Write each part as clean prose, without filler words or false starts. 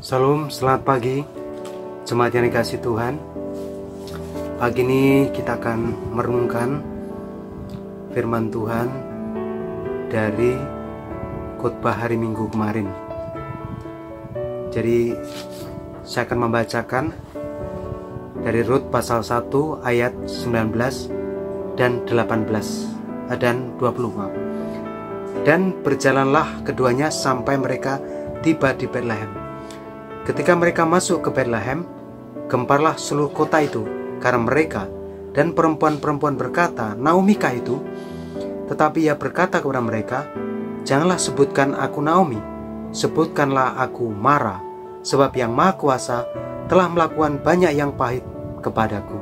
Salam, selamat pagi jemaat yang dikasihi Tuhan. Pagi ini kita akan merenungkan firman Tuhan dari khotbah hari Minggu kemarin. Jadi saya akan membacakan dari Rut pasal 1 ayat 19 dan 18 dan 20. Dan berjalanlah keduanya sampai mereka tiba di Betlehem. Ketika mereka masuk ke Betlehem, gemparlah seluruh kota itu karena mereka, dan perempuan-perempuan berkata, Naomi kah itu? Tetapi ia berkata kepada mereka, janganlah sebutkan aku Naomi, sebutkanlah aku Mara, sebab Yang Maha Kuasa telah melakukan banyak yang pahit kepadaku.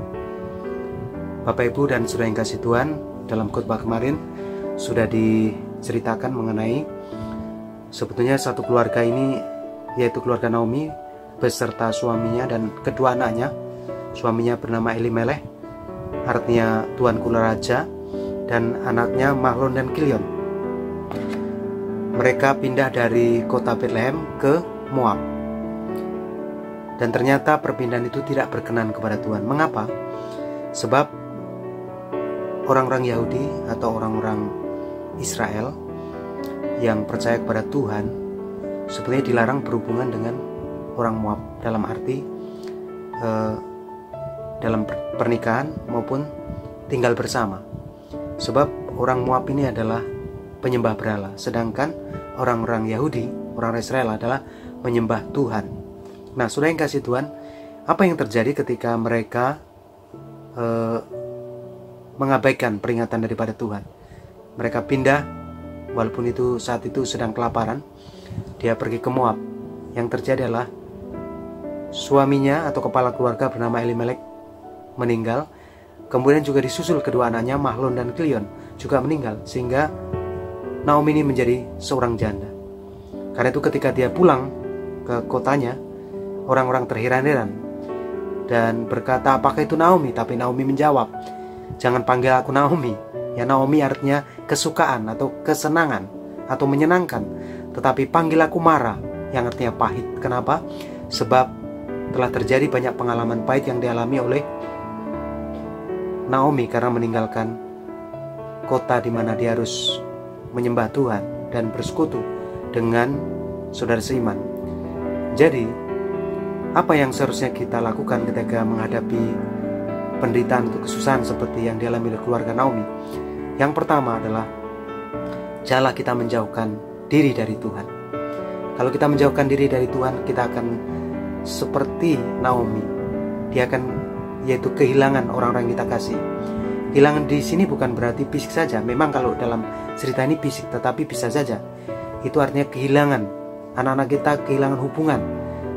Bapak, Ibu, dan saudara yang kasih Tuhan, dalam khotbah kemarin sudah diceritakan mengenai sebetulnya satu keluarga ini, yaitu keluarga Naomi beserta suaminya dan kedua anaknya. Suaminya bernama Elimelech, artinya tuanku raja, dan anaknya Mahlon dan Kilion. Mereka pindah dari kota Betlehem ke Moab. Dan ternyata perpindahan itu tidak berkenan kepada Tuhan. Mengapa? Sebab orang-orang Yahudi atau orang-orang Israel yang percaya kepada Tuhan sebenarnya dilarang berhubungan dengan orang Moab, dalam arti dalam pernikahan maupun tinggal bersama. Sebab orang Moab ini adalah penyembah berhala, sedangkan orang-orang Yahudi, orang Israel adalah menyembah Tuhan. Nah, saudara yang kasih Tuhan, apa yang terjadi ketika mereka mengabaikan peringatan daripada Tuhan? Mereka pindah, walaupun itu saat itu sedang kelaparan. Dia pergi ke Moab. Yang terjadi adalah suaminya atau kepala keluarga bernama Elimelech meninggal. Kemudian juga disusul kedua anaknya Mahlon dan Kilion juga meninggal, sehingga Naomi ini menjadi seorang janda. Karena itu ketika dia pulang ke kotanya, orang-orang terheran-heran dan berkata, apakah itu Naomi? Tapi Naomi menjawab, jangan panggil aku Naomi. Ya, Naomi artinya kesukaan atau kesenangan atau menyenangkan. Tetapi panggil aku Mara, yang artinya pahit. Kenapa? Sebab telah terjadi banyak pengalaman pahit yang dialami oleh Naomi karena meninggalkan kota di mana dia harus menyembah Tuhan dan bersekutu dengan saudara seiman. Jadi, apa yang seharusnya kita lakukan ketika menghadapi penderitaan atau kesusahan seperti yang dialami oleh keluarga Naomi? Yang pertama adalah janganlah kita menjauhkan diri dari Tuhan. Kalau kita menjauhkan diri dari Tuhan, kita akan seperti Naomi. Dia akan, yaitu kehilangan orang-orang yang kita kasih. Kehilangan di sini bukan berarti fisik saja. Memang kalau dalam cerita ini fisik, tetapi bisa saja itu artinya kehilangan anak-anak kita, kehilangan hubungan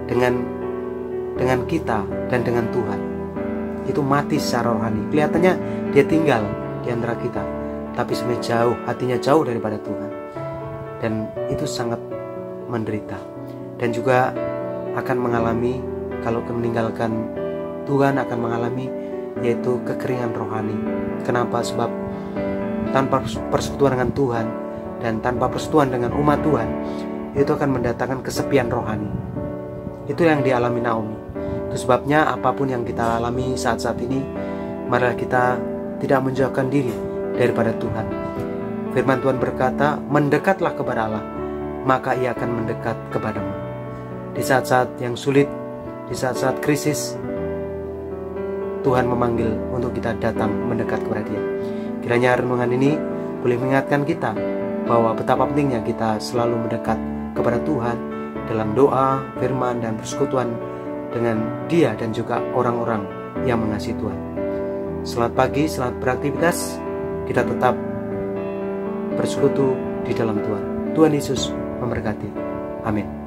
dengan kita dan dengan Tuhan. Itu mati secara rohani. Kelihatannya dia tinggal di antara kita, tapi sebenarnya jauh, hatinya jauh daripada Tuhan. Dan itu sangat menderita. Dan juga akan mengalami, kalau meninggalkan Tuhan, akan mengalami yaitu kekeringan rohani. Kenapa? Sebab tanpa persekutuan dengan Tuhan dan tanpa persekutuan dengan umat Tuhan, itu akan mendatangkan kesepian rohani. Itu yang dialami Naomi. Itu sebabnya apapun yang kita alami saat-saat ini, marilah kita tidak menjauhkan diri daripada Tuhan. Firman Tuhan berkata, mendekatlah kepada Allah, maka Ia akan mendekat kepadamu. Di saat-saat yang sulit, di saat-saat krisis, Tuhan memanggil untuk kita datang mendekat kepada Dia. Kiranya renungan ini boleh mengingatkan kita bahwa betapa pentingnya kita selalu mendekat kepada Tuhan dalam doa, firman, dan persekutuan dengan Dia dan juga orang-orang yang mengasihi Tuhan. Selamat pagi, selamat beraktivitas. Kita tetap bersekutu di dalam Tuhan. Tuhan Yesus memberkati. Amin.